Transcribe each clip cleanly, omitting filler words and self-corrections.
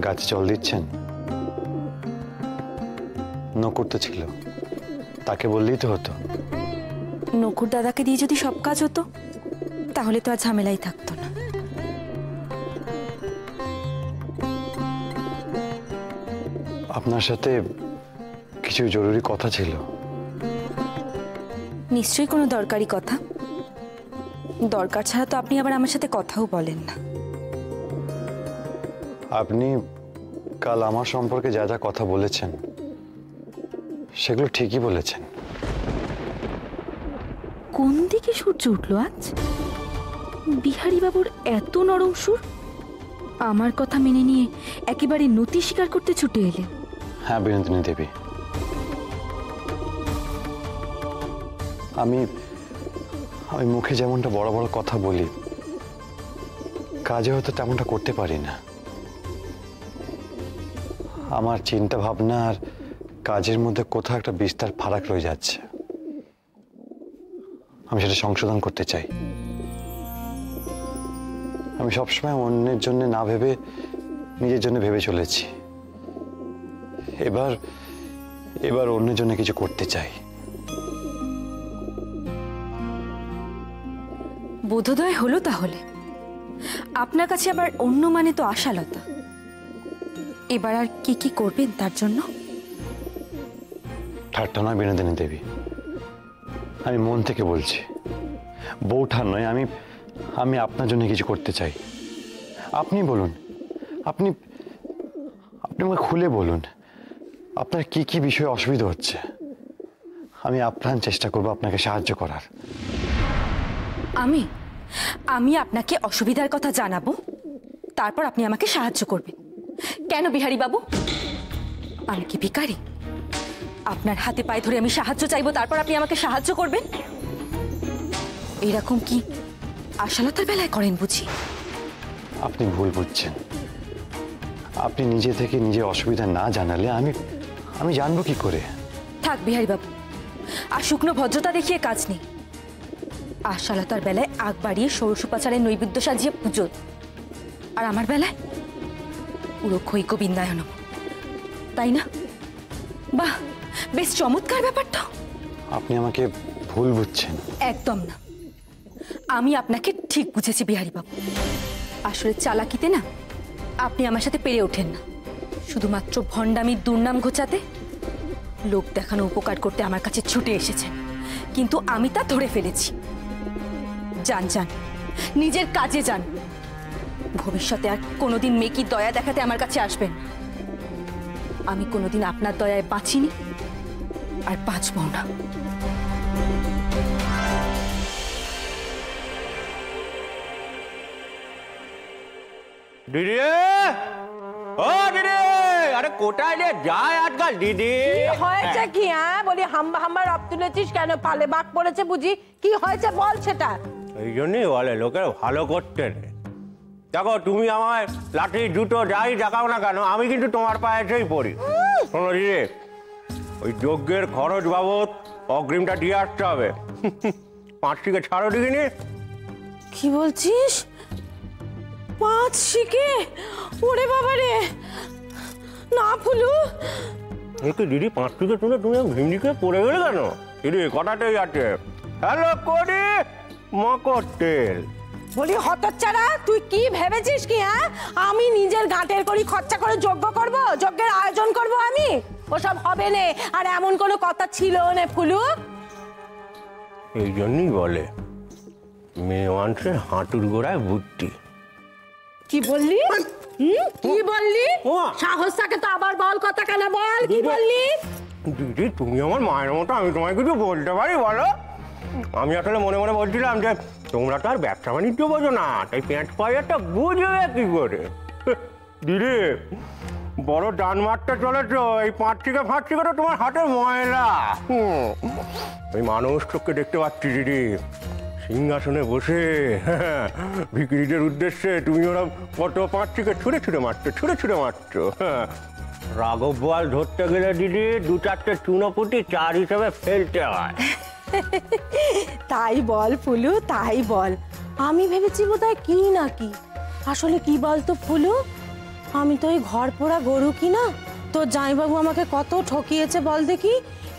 গাছে জল দিচ্ছেন? নকুর তো ছিল, তাকে বললেই তো হতো। নকুর দাদাকে দিয়ে যদি সব কাজ হতো তাহলে তো আর ঝামেলাই থাকতো না। আপনার সাথে কিছু জরুরি কথা ছিল। নিশ্চয়ই কোনো দরকারি কথা। দরকার ছাড়া তো আপনি আবার আমার সাথে কথাও বলেন না। আপনি কাল আমার সম্পর্কে যা যা কথা বলেছেন সেগুলো ঠিকই বলেছেন। কোন দিকে সূর্য উঠলো আজ? বিহারী বাবুর এত নরম সুর, আমার কথা মেনে নিয়ে একেবারে নতি স্বীকার করতে ছুটে এলেন। হ্যাঁ বিনোদিনী দেবী, আমি মুখে যেমনটা বড় বড় কথা বলি, কাজে হয়তো তেমনটা করতে পারি না। আমার চিন্তা ভাবনা আর কাজের মধ্যে কোথাও একটা বিস্তার ফারাক রয়ে যাচ্ছে। আমি সেটা সংশোধন করতে চাই। আমি সবসময় অন্যের জন্য না ভেবে নিজের জন্য ভেবে চলেছি। এবার অন্যের জন্য কিছু করতে চাই। বোধোদয় হলো তাহলে। আপনার কাছে আবার অন্য মানে তো আশালতা। এবার আর কি কি করবেন তার জন্য? ঠাট্টা নয় বিনোদিনী দেবী, আমি মন থেকে বলছি। বউঠান নয়, আমি আপনার জন্য কিছু করতে চাই। আপনি বলুন, আপনি আমাকে খুলে বলুন আপনার কি কি বিষয়ে অসুবিধা হচ্ছে। আমি আপ্রাণ চেষ্টা করব আপনাকে সাহায্য করার। আমি আপনাকে অসুবিধার কথা জানাবো, তারপর আপনি আমাকে সাহায্য করবেন। কেন বিহারী বাবু, আমি কি ভিখারি? আপনার হাতে পায়ে ধরে আমি সাহায্য চাইবো, তারপর আপনি আমাকে সাহায্য করবেন? এরকম কি আশালতার বেলায় করেন বুঝি? আপনি ভুল বুঝছেন। আপনি নিজে থেকে নিজের অসুবিধা না জানালে আমি জানবো কি করে? থাক বিহারী বাবু, আর শুকনো ভদ্রতা দেখিয়ে কাজ নেই। আশালতার বেলায় আগ বাড়িয়ে ষোড়শোপাচারের নৈবেদ্য সাজিয়ে পুজো, আর আমার বেলায় পুরো ক্ষৈক বিন্দায়ন, তাই না? বাহ, বেশ চমৎকার ব্যাপারটা। আপনি আমাকে ভুল বুঝছেন। একদম না, আমি আপনাকে ঠিক বুঝেছি বিহারী বাবু। আসলে চালাকিতে না আপনি আমার সাথে পেরে ওঠেন না। শুধুমাত্র ভণ্ডামির দুর্নাম ঘোচাতে, লোক দেখানো উপকার করতে আমার কাছে ছুটে এসেছেন, কিন্তু আমি তা ধরে ফেলেছি। যান যান, নিজের কাজে যান। ভবিষ্যতে আর কোনোদিন মেকি দয়া দেখাতে আমার কাছে আসবেন। আমি কোনোদিন আপনার দয়ায় বাঁচিনি, আর বাঁচবো না। দিদি, ও দিদি, আরে কোথায় রে যায় আজকাল দিদি? হয়েছে কি? হ্যাঁ বলি, হাম্বা হাম্বা রব তুলেছিস কেন? পালে বাঘ পড়েছে বুঝি? কি হয়েছে বল সেটা। এই জন্যই বলে লোকের ভালো করতে নেই। দেখো, তুমি আমার লাঠি জুতো যাই দেখাও না কেন, আমি কিন্তু তোমার পায়েতেই পড়ি। শোনো দিদি, ওই যজ্ঞের খরচ বাবদ অগ্রিমটা দিয়ে আসতে হবে। 5 টিকে ছাড়ো দিকিনি। কি বলছিস? 5 শিকে? ওরে বাবা রে, না ফুলু। দিদি 5 টিকে তুলে তুমি ভিমডিকে পড়ে গেলে কেন? দিদি কথাটাই আছে, হ্যালো করি মকর তেল। বলি হতচ্ছাড়া, তুই কি ভেবেছিস কি? হ্যাঁ, আমি নিজের গাঁটের করি খরচা করে যজ্ঞ করব, যজ্ঞের আয়োজন করব আমি? ওসব হবে না, আর এমন কোনো কথা ছিল না ফুলু। এই জন্যই বলে মেয়ে মানুষের হাঁটুর গোড়ায় বুদ্ধি। কি বললি? কি বললি? ওমা! সাহস থাকে তো আবার বল, কথা কেন বল, কি বললি? দিদি, তুমি আমার মায়ের মতো, আমি তোমায় কিছু বলতে পারি বলো? আমি আসলে মনে মনে বলছিলাম যে তোমরা তো আর ব্যবসা বাণিজ্য বোঝো না, তাই প্যাঁচ পাইয়াটা বুঝবে কি করে। দিদি, বড় ডান মারতে চলেছ, এই 5 টিকে 5 টিকে তো তোমার হাতে ময়লা। ওই মানুষ তোকে দেখতে পাচ্ছি দিদি, সিংহাসনে বসে ভিখিরিদের উদ্দেশ্যে তুমি ওরা কত 5 টিকে ছুঁড়ে ছুঁড়ে মারছো। রাঘব বোয়াল ধরতে গেলে দিদি 2-4টে চুনোপুটি 4 হিসেবে ফেলতে হয়। তাই বল ফুলু, তাই বল। আমি ভেবেছি বোধহয় কি নাকি, আসলে কি বলতো ফুলু, আমি তো এই ঘর পোড়া গরু কি না? তোর জামাইবাবু আমাকে কত ঠকিয়েছে বল দেখি।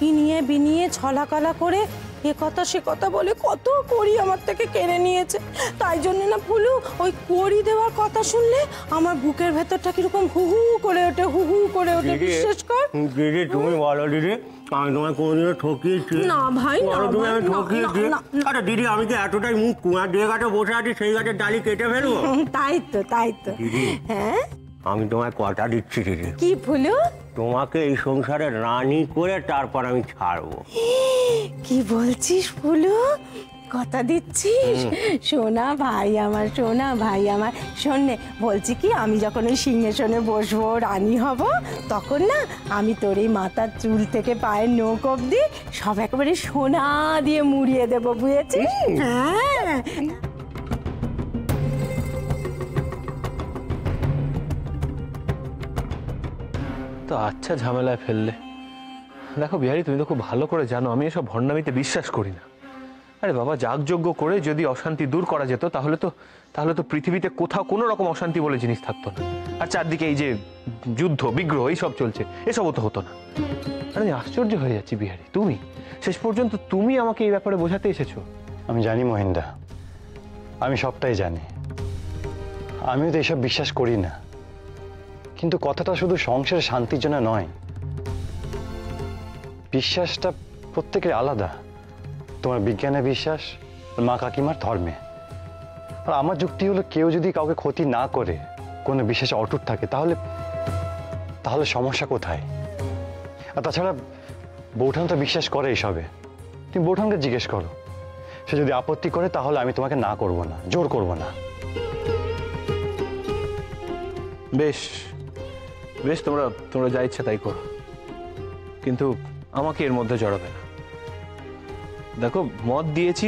ইনিয়ে বিনিয়ে ছলাকালা করে এ কথা সে কথা বলে কত কড়ি আমার থেকে কেড়ে নিয়েছে। তাই জন্য না ফুলু, ওই কড়ি দেওয়ার কথা শুনলে আমার বুকের ভেতরটা কিরকম হু হু করে ওঠে, হু হু করে ওঠে। বিশ্বাস কর। দিদি তুমি বলো দিদি, আমি তোমায় কোনোদিনও ঠকিয়েছি? না ভাই, না তুমি ভাই, আমি না, ঠকিয়েছি? না, না। আরে দিদি, আমি কি এতটাই মুখ কুয়ার দিয়ে গাছে বসে আছি সেই গাছের ডালি কেটে ফেলবো? তাই তো, তাই তো। দিদি, হ্যাঁ, আমি তোমায় কথা দিচ্ছি দিদি, কি ফুলু? তোমাকে এই সংসারে রানী করে তারপর আমি ছাড়বো। কি বলছিস ফুলু? কথা দিচ্ছিস? সোনা ভাই আমার, সোনা ভাই আমার। শোনে, বলছি কি, আমি যখন ওই সিংহাসনে বসবো, রানী হব, তখন না আমি তোর এই মাথার চুল থেকে পায়ের নখ অব্দি সব একেবারে সোনা দিয়ে মুড়িয়ে দেবো, বুঝেছিস? হ্যাঁ। তো আচ্ছা ঝামেলায় ফেললে। দেখো বিহারি, তুমি তো খুব ভালো করে জানো আমি এসব ভণ্ডামিতে বিশ্বাস করি না। আরে বাবা, যাগযজ্ঞ করে যদি অশান্তি দূর করা যেত তাহলে তো পৃথিবীতে কোথাও কোনো রকম অশান্তি বলে জিনিস থাকতো না। আর চারদিকে এই যে যুদ্ধ বিগ্রহ এইসব চলছে, এসবও তো হতো না। আরে আমি আশ্চর্য হয়ে যাচ্ছি বিহারি, তুমি শেষ পর্যন্ত তুমি আমাকে এই ব্যাপারে বোঝাতে এসেছো। আমি জানি মহিন্দা, আমি সবটাই জানি। আমিও তো এসব বিশ্বাস করি না, কিন্তু কথাটা শুধু সংসারের শান্তির জন্য নয়। বিশ্বাসটা প্রত্যেকের আলাদা। তোমার বিজ্ঞানে বিশ্বাস, মা কাকিমার ধর্মে। আর আমার যুক্তি হলো, কেউ যদি কাউকে ক্ষতি না করে কোনো বিশ্বাসে অটুট থাকে, তাহলে সমস্যা কোথায়? আর তাছাড়া বৌঠান তো বিশ্বাস করে এইসবে। তুমি বৌঠানকে জিজ্ঞেস করো, সে যদি আপত্তি করে তাহলে আমি তোমাকে না করব না, জোর করব না। বেশ বেশ, তোমরা যা ইচ্ছা তাই করো, কিন্তু আমাকে এর মধ্যে জড়াবে না। দেখো, মত দিয়েছি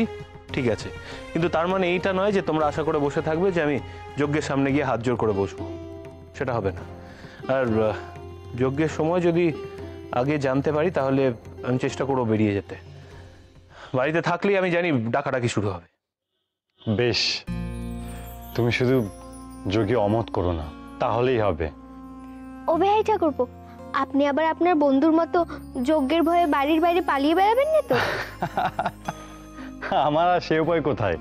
ঠিক আছে, কিন্তু তার মানে এইটা নয় যে তোমরা আশা করে বসে থাকবে যে আমি যজ্ঞের সামনে গিয়ে হাত জোর করে বসবো। সেটা হবে না। আর যজ্ঞের সময় যদি আগে জানতে পারি তাহলে আমি চেষ্টা করবো বেরিয়ে যেতে। বাড়িতে থাকলেই আমি জানি ডাকাডাকি শুরু হবে। বেশ, তুমি শুধু যোগে অমত করো না, তাহলেই হবে। ও বেহাই ঠাকুরপো, আপনি আবার আপনার বন্ধুর মতো যজ্ঞের ভয়ে বাড়ির বাইরে পালিয়ে বেড়াবেন না তো? আমার আর সে উপায় কোথায়?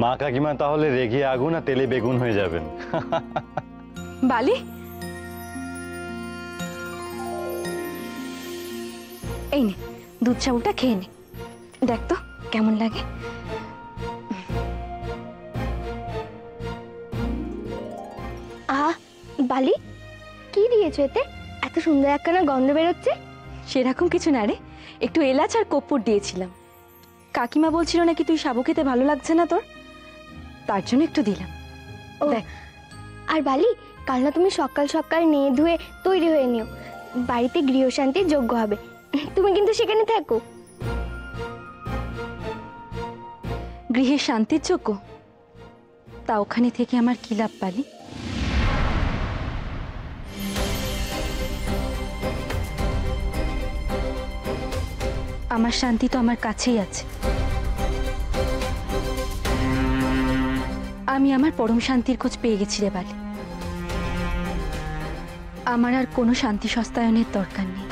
মা কাকিমা তাহলে রেগে আগুন আর তেলে বেগুন হয়ে যাবেন। বালি, এই নে দুধ চাউলটা খেয়ে নে, দেখ তো কেমন লাগে। আহ, বালি, কি দিয়েছো এতে? এত সুন্দর একখানা গন্ধ বেরোচ্ছে। সেরকম কিছু না রে, একটু এলাচ আর কর্পূর দিয়েছিলাম। কাকিমা বলছিল নাকি তুই সাবু খেতে ভালো লাগছে না তোর, তার জন্য একটু দিলাম। ও, দেখ। আর বালি, কাল না তুমি সকাল সকাল নিয়ে ধুয়ে তৈরি হয়ে নিও, বাড়িতে গৃহশান্তির যজ্ঞ হবে। তুমি কিন্তু সেখানে থাকো। গৃহের শান্তির যোগ্য? তা ওখানে থেকে আমার কি লাভ পালি? আমার শান্তি তো আমার কাছেই আছে। আমি আমার পরম শান্তির খোঁজ পেয়ে গেছি রে বালি। আমার আর কোনো শান্তি সস্তায়নের দরকার নেই।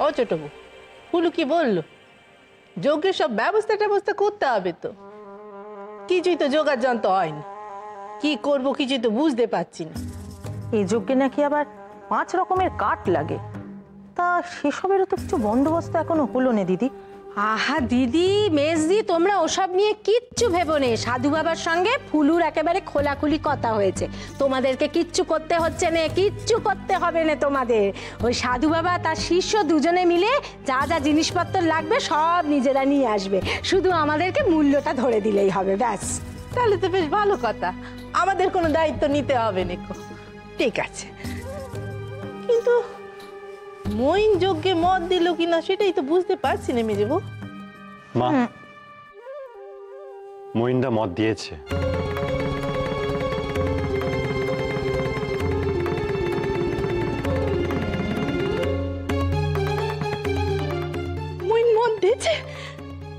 ও ছোটবু, ফুলু কি বললো? যজ্ঞের সব ব্যবস্থা করতে হবে তো, কিছুই তো জোগাড় যন্ত্র হয়নি। কি করব কিছুই তো বুঝতে পারছি না। এই যজ্ঞে নাকি আবার 5 রকমের কাঠ লাগে, তা সেসবেরও তো কিছু বন্দোবস্ত এখনো হলো না দিদি। আহা দিদি, মেজদি, তোমরা ওসব নিয়ে কিচ্ছু ভেবো নে। সাধু বাবার সঙ্গে ফুলুর একেবারে খোলাখুলি কথা হয়েছে। তোমাদেরকে কিচ্ছু করতে হচ্ছে না, কিচ্ছু করতে হবে না তোমাদের। ওই সাধু বাবা তার শিষ্য দুজনে মিলে যা যা জিনিসপত্র লাগবে সব নিজেরা নিয়ে আসবে, শুধু আমাদেরকে মূল্যটা ধরে দিলেই হবে, ব্যাস। তাহলে তো বেশ ভালো কথা, আমাদের কোনো দায়িত্ব নিতে হবে না। ঠিক আছে, কিন্তু মইন যজ্ঞে মত দিল কিনা সেটাই তো বুঝতে পারছি না মেজেবু। মা, মহিন্দা মত দিয়েছে। পেয়েছে,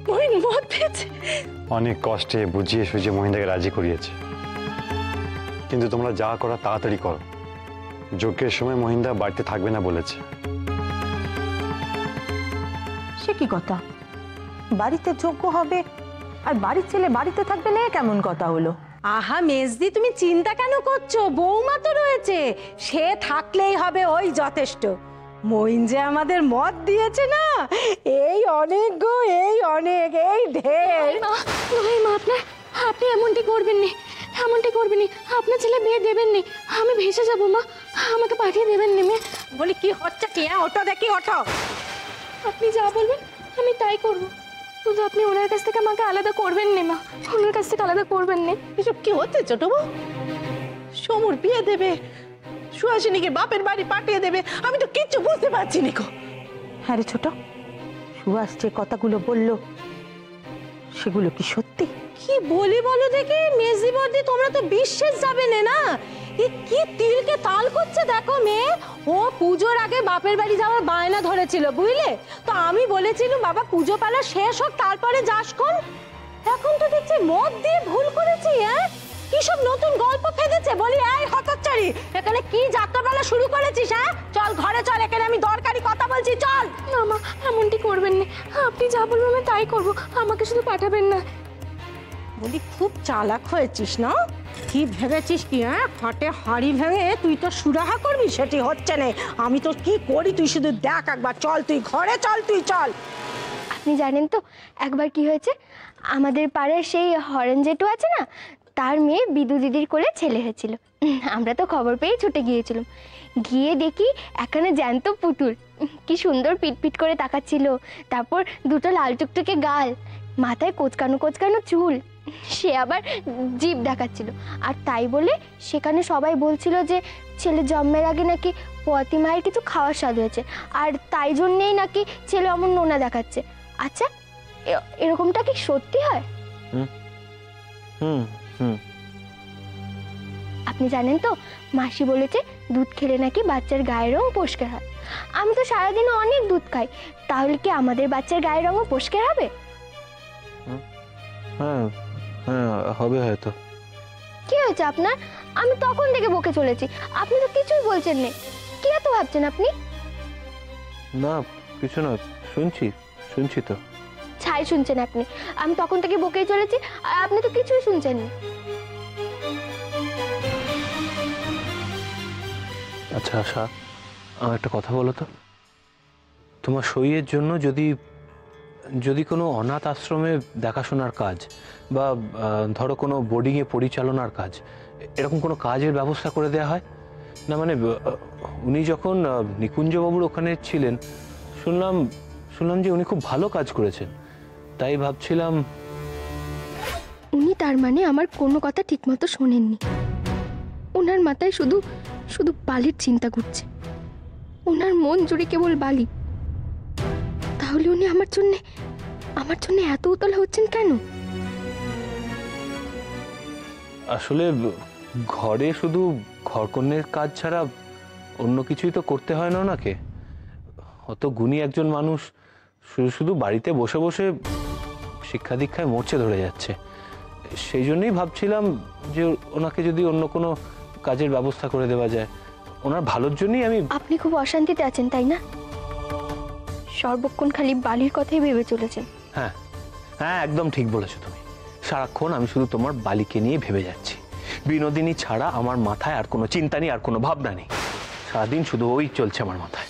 মহিন মদ পেয়েছে। অনেক কষ্টে বুঝিয়ে সুঝিয়ে মহিন্দাকে রাজি করিয়েছে, কিন্তু তোমরা যা করো তাড়াতাড়ি করো। যজ্ঞের সময় মহিন্দা বাড়িতে থাকবে না বলেছে। সে কি কথা? বাড়িতে যোগ্য হবে আর বাড়ির ছেলে বাড়িতে থাকবে না, কেমন কথা হলো? আহা মেজদি, তুমি চিন্তা কেন করছো? বৌমা তো রয়েছে, সে থাকলেই হবে, ওই যথেষ্ট। মইন যে আমাদের মত দিয়েছে না, এই অনেক গো, এই অনেক, এই ঢের। মা আপনি এমনটি করবেন না, এমনটি করবেন না। আপনার ছেলে বিয়ে দেবেন না, আমি ভেসে যাবো মা, আমাকে পাঠিয়ে দেবেন না। বলি কি হচ্ছে কি? ওঠো দেখি, ওঠো। আপনি যা বলবেন আমি তাই করব, শুধু আপনি ওনার কাছ থেকে আমাকে আলাদা করবেন না মা, ওনার কাছ থেকে আলাদা করবেন না। এসব কি হচ্ছে ছোট বউ? সমুর বিয়ে দেবে, সুহাসিনীকে বাপের বাড়ি পাঠিয়ে দেবে, আমি তো কিচ্ছু বুঝতে পারছি না গো। হ্যাঁ রে ছোট, সুহাস যে কথাগুলো বললো সেগুলো কি সত্যি? কি বলি বলো দেখি মেজদি বর্দি, তোমরা তো বিশ্বাস যাবে না। এ কি তিলকে তাল করছে দেখো মেয়ে। ও পুজোর আগে বাপের বাড়ি যাওয়ার বায়না ধরেছিল, বুঝলে তো? আমি বলেছিলাম বাবা পুজো পালা শেষ হোক তারপরে যাস কোন। এখন তো দেখছি মদ দিয়ে ভুল করেছি। হ্যাঁ, কি সব নতুন গল্প ফেঁদেছে। বলি এই হতচ্ছাড়ি, এখানে কি যাত্রাপালা শুরু করেছিস? হ্যাঁ, চল ঘরে চল, এখানে আমি দরকারি কথা বলছি, চল। না মা, এমনটি করবেন না, আপনি যা বলবেন আমি তাই করব, আমাকে শুধু পাঠাবেন না। বলি খুব চালাক হয়েছিস না? কি ভেবেছিস কি? হ্যাঁ, হাটে হাড়ি ভেঙে তুই তো সুরাহা করবি, সেটি হচ্ছে না। আমি তো কি করি তুই শুধু দেখ একবার। চল তুই ঘরে চল, তুই চল। আপনি জানেন তো একবার কি হয়েছে? আমাদের পাড়ার সেই হরেন জেঠু আছে না, তার মেয়ে বিদু দিদির কোলে ছেলে হয়েছিল। আমরা তো খবর পেয়ে ছুটে গিয়েছিলাম। গিয়ে দেখি এখানে জ্যান্ত পুতুল, কি সুন্দর পিটপিট করে তাকাচ্ছিল। তারপর দুটো লাল টুকটুকে গাল, মাথায় কোচকানো কোচকানো চুল, সে আবার জিভ দেখাচ্ছিল। আর তাই বলে সেখানে সবাই বলছিল যে ছেলে জন্মের আগে নাকি পতি মায়ের কিছু খাওয়ার স্বাদ হয়েছে, আর তাই জন্যেই নাকি ছেলে অমন নোনা দেখাচ্ছে। আচ্ছা, এরকমটা কি সত্যি হয়? হুম হুম আপনি জানেন তো, মাসি বলেছে দুধ খেলে নাকি বাচ্চার গায়ের রং পরিষ্কার হয়। আমি তো সারাদিনে অনেক দুধ খাই, তাহলে কি আমাদের বাচ্চার গায়ের রঙও পরিষ্কার হবে? হ্যাঁ হ্যাঁ, হবে হয়তো। কি হয়েছে আপনার? আমি তখন থেকে বকে চলেছি, আপনি তো কিছুই বলছেন না। কি এত ভাবছেন আপনি? না কিছু না, শুনছি শুনছি তো। ছাই শুনছেন আপনি? আমি তখন থেকে বকেই চলেছি আর আপনি তো কিছুই শুনছেন না। আচ্ছা আশা, আমার একটা কথা বলো তো। তোমার সইয়ের জন্য যদি যদি কোনো অনাথ আশ্রমে দেখাশোনার কাজ বা ধরো কোনো বোর্ডিংয়ে পরিচালনার কাজ, এরকম কোনো কাজের ব্যবস্থা করে দেওয়া হয় না? মানে উনি যখন নিকুঞ্জবাবুর ওখানে ছিলেন শুনলাম যে উনি খুব ভালো কাজ করেছেন, তাই ভাবছিলাম। উনি তার মানে আমার কোনো কথা ঠিকমতো শোনেননি। ওনার মাথায় শুধু শুধু বালির চিন্তা ঘুরছে, ওনার মন জুড়ে কেবল বালি। তাহলে উনি আমার জন্য এত উতলা হচ্ছেন কেন? আসলে ঘরে শুধু ঘরকন্নের কাজ ছাড়া অন্য কিছুই তো করতে হয় না ওনাকে। অত গুণী একজন মানুষ শুধু শুধু বাড়িতে বসে বসে শিক্ষা দীক্ষায় মরচে ধরে যাচ্ছে। সেই জন্যই ভাবছিলাম যে ওনাকে যদি অন্য কোনো কাজের ব্যবস্থা করে দেওয়া যায়, ওনার ভালোর জন্যই আমি। আপনি খুব অশান্তিতে আছেন তাই না? সর্বক্ষণ খালি বালির কথাই ভেবে চলেছেন। হ্যাঁ হ্যাঁ, একদম ঠিক বলেছো তুমি। সারাক্ষণ আমি শুধু তোমার বালিকে নিয়ে ভেবে যাচ্ছি। বিনোদিনী ছাড়া আমার মাথায় আর কোনো চিন্তা নেই, আর কোনো ভাবনা নেই। সারাদিন শুধু ওই চলছে আমার মাথায়।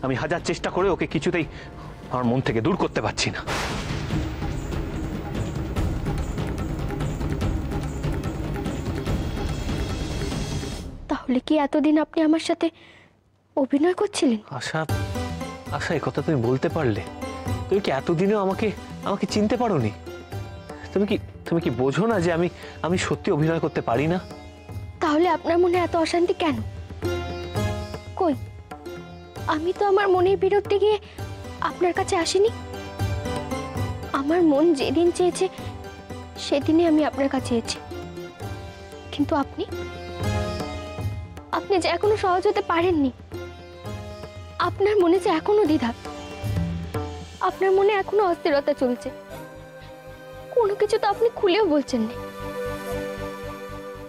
আমি হাজার চেষ্টা করে ওকে কিছুতেই আমার মন থেকে দূর করতে পারছি না। তাহলে কি এতদিন আপনি আমার সাথে অভিনয় করছিলেন? আশা, আশা, এই কথা তুমি বলতে পারলে? তুমি কি এতদিনেও আমাকে চিনতে পারোনি? তুমি কি বোঝো না যে আমি সত্যি অভিনয় করতে পারি না? তাহলে আপনার মনে এত অশান্তি কেন? কই, আমি তো আমার মনের বিরুদ্ধে গিয়ে আপনার কাছে আসিনি। আমার মন যেদিন চেয়েছে সেদিনই আমি আপনার কাছে এসেছি। কিন্তু আপনি যে এখনো সহজ হতে পারেননি। আপনার মনে যে এখনো দ্বিধা। আপনার মনে এখনো অস্থিরতা চলছে, কোনো কিছু তো আপনি খুলেও বলছেন না।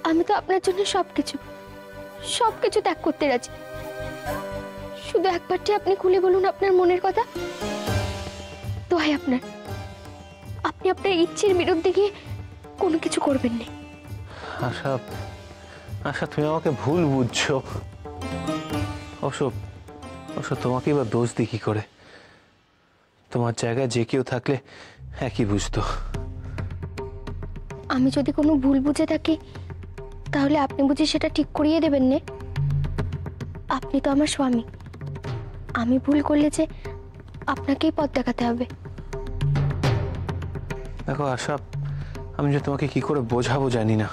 আমি তো আপনার জন্য সবকিছু ত্যাগ করতে রাজি। শুধু একবারটি আপনি খুলে বলুন আপনার মনের কথা। তো হয় আপনার, আপনি আপনার ইচ্ছের বিরুদ্ধে গিয়ে কোনো কিছু করবেন না। আশা, আশা তুমি আমাকে ভুল বুঝছো। অবশ্য তোমাকে এবার দোষ দিই কি করে? তোমার জায়গায় যে কেউ থাকলে একই বুঝতো। আমি যদি কোনো ভুল বুঝে থাকি তাহলে আপনি বুঝি সেটা ঠিক করিয়ে দেবেন না? আপনি তো আমার স্বামী, আমি ভুল করলে যে আপনাকেই পথ দেখাতে হবে। দেখো আশা, আমি যে তোমাকে কি করে বোঝাবো জানি না,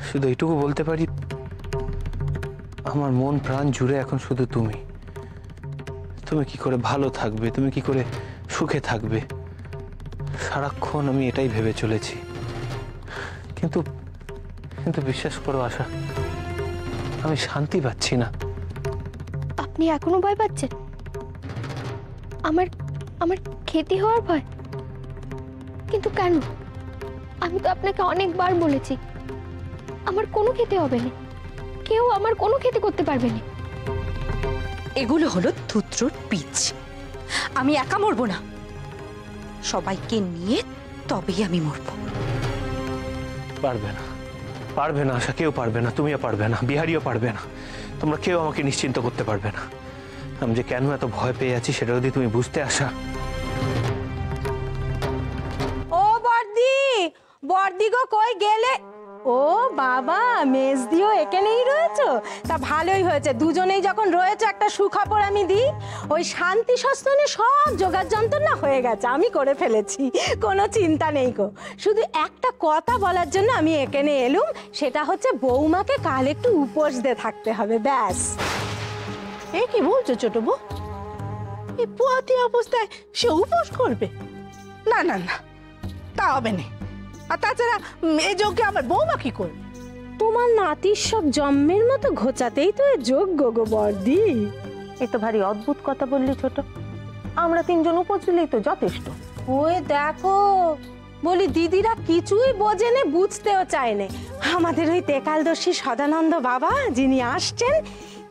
শুধু এইটুকু বলতে পারি, আমার মন প্রাণ জুড়ে এখন শুধু তুমি। তুমি কি করে ভালো থাকবে, তুমি কি করে সুখে থাকবে, সারাক্ষণ আমি এটাই ভেবে চলেছি। কিন্তু কিন্তু বিশ্বাস করো আশা, আমি শান্তি পাচ্ছি না। আপনি এখনো ভয় পাচ্ছেন? আমার ক্ষতি হওয়ার ভয়? কিন্তু কেন? আমি তো আপনাকে অনেকবার বলেছি আমার কোনো ক্ষতি হবে না, কেউ আমার কোনো ক্ষতি করতে পারবে না। এগুলো হলো ধুত্রর বীজ। আমি একা মরবো না, সবাইকে নিয়ে তবেই আমি মরবো। পারবে না আশা, কেউ পারবে না, তুমিও পারবে না, বিহারিও পারবে না, তোমরা কেউ আমাকে নিশ্চিন্ত করতে পারবে না। আমি যে কেন এত ভয় পেয়ে আছি সেটা যদি তুমি বুঝতে আশা। ও বর্দি গো, কই গেলে? ও বাবা, মেজদিও এখানেই রয়েছো? তা ভালোই হয়েছে, দুজনেই যখন রয়েছে একটা সুখবর আমি দিই। ওই শান্তি সস্তনে সব জোগাড় যন্ত্রণা হয়ে গেছে, আমি করে ফেলেছি, কোনো চিন্তা নেই গো। শুধু একটা কথা বলার জন্য আমি এখানে এলুম, সেটা হচ্ছে বৌমাকে কাল একটু উপোস দিয়ে থাকতে হবে, ব্যাস। এ কি বলছো ছোট বউ? এই পোয়াতি অবস্থায় সে উপোস করবে? না না না, তা হবে না। আর তাছাড়া এই যজ্ঞে আমার বৌমা কি করবে? তোমার নাতির সব জন্মের মতো ঘোচাতেই তো এ যোগ্য গো বর্দি। এ তো ভারী অদ্ভুত কথা বললি ছোট। আমরা তিনজন উপোস দিলেই তো যথেষ্ট। ওই দেখো, বলি দিদিরা কিছুই বোঝেনে, বুঝতেও চায়নে। আমাদের ওই তেকালদর্শী সদানন্দ বাবা যিনি আসছেন,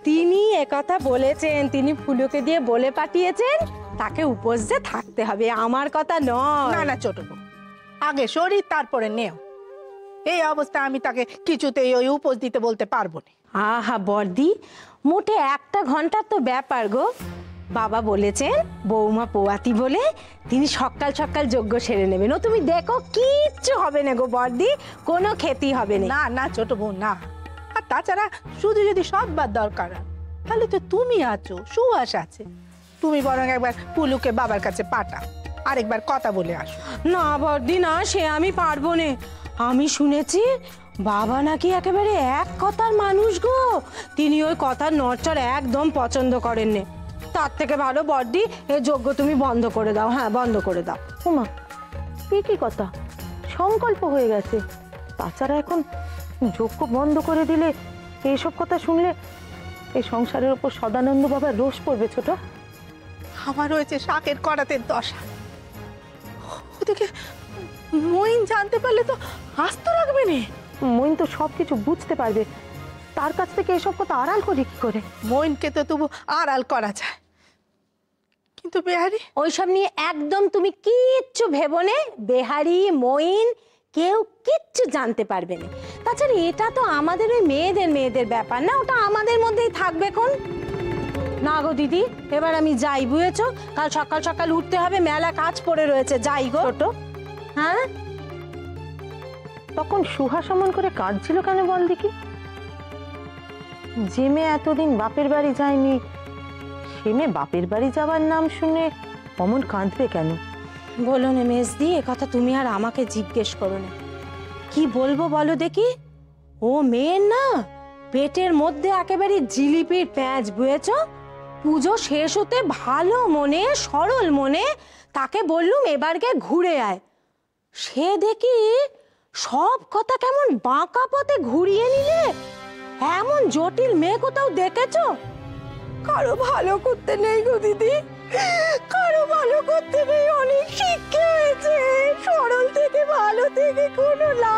তিনি একথা বলেছেন, তিনি ফুলুকে দিয়ে বলে পাঠিয়েছেন তাকে উপোস যে থাকতে হবে, আমার কথা নয়। না না ছোট বউ, আগে শরীর তারপরে নেও। এই অবস্থা আমি তাকে কিছুতেই ওই উপোস দিতে বলতে পারবো না। আহা বর্দি, মোটে একটা ঘন্টার তো ব্যাপার গো। বাবা বলেছেন বৌমা পোয়াতি বলে তিনি সকাল সকাল যজ্ঞ সেরে নেবেন। ও তুমি দেখো, কিচ্ছু হবে না গো বর্দি, কোনো ক্ষতি হবে না। না না ছোট বউ, না। আর তাছাড়া শুধু যদি সববার দরকার হয় তাহলে তো তুমি আছো, সুহাস আছে। তুমি বরং একবার পুলুকে বাবার কাছে পাঠাও, আরেকবার কথা বলে আসো। না বর্দি না, সে আমি পারবো না। আমি শুনেছি বাবা নাকি একেবারে এক কথার মানুষ গো, তিনি ওই কথার নড়চড় একদম পছন্দ করেন না। তার থেকে ভালো বর্দি, এ যজ্ঞ তুমি বন্ধ করে দাও। হ্যাঁ, বন্ধ করে দাও। ওমা, এ কি কথা? সংকল্প হয়ে গেছে। তাছাড়া এখন যজ্ঞ বন্ধ করে দিলে, এইসব কথা শুনলে এই সংসারের উপর সদানন্দ বাবার রোষ পড়বে ছোট। আমার হয়েছে শাকের করাতের দশা। ওদিকে মইন জানতে পারলে তো আস্ত রাখবে না। মইন তো সবকিছু বুঝতে পারবে, তার কাছ থেকে এসব কথা আড়াল করি কি করে? মইনকে তো তবু আড়াল করা যায়, কিন্তু বেহারি ওইসব নিয়ে একদম তুমি কিচ্ছু ভেবো না। বেহারি মইন কেউ কিচ্ছু জানতে পারবে না। তাছাড়া এটা তো আমাদের ওই মেয়েদের ব্যাপার না, ওটা আমাদের মধ্যেই থাকবে। কোন না গো দিদি, এবার আমি যাই, বুঝেছো? কাল সকাল সকাল উঠতে হবে, মেলা কাজ পড়ে রয়েছে, যাই গো। ছোট, হ্যাঁ, তখন সুহা সমন করে কাঁদছিল কেন বল দেখি? যে মেয়ে এতদিন বাপের বাড়ি যায়নি, সে মেয়ে বাপের বাড়ি যাওয়ার নাম শুনে অমন কাঁদবে কেন? বলো না মেজদি, এ কথা তুমি আর আমাকে জিজ্ঞেস করো না। কি বলবো বলো দেখি? ও মেয়ের না পেটের মধ্যে একেবারে জিলিপির প্যাঁচ, বুঝেছ? পুজো শেষ হতে ভালো মনে, সরল মনে তাকে বললুম এবারকে ঘুরে আয়। সে দেখি সব কথা কেমন বাঁকা পথে ঘুরিয়ে নিলে। এমন জটিল মেয়ে কোথাও দেখেছো? কারো ভালো করতে নেই গো দিদি। কারো ভালো করতে নেই, অনেক শিক্ষা হয়েছে, সরল থেকে ভালো থেকে কোনো লাভ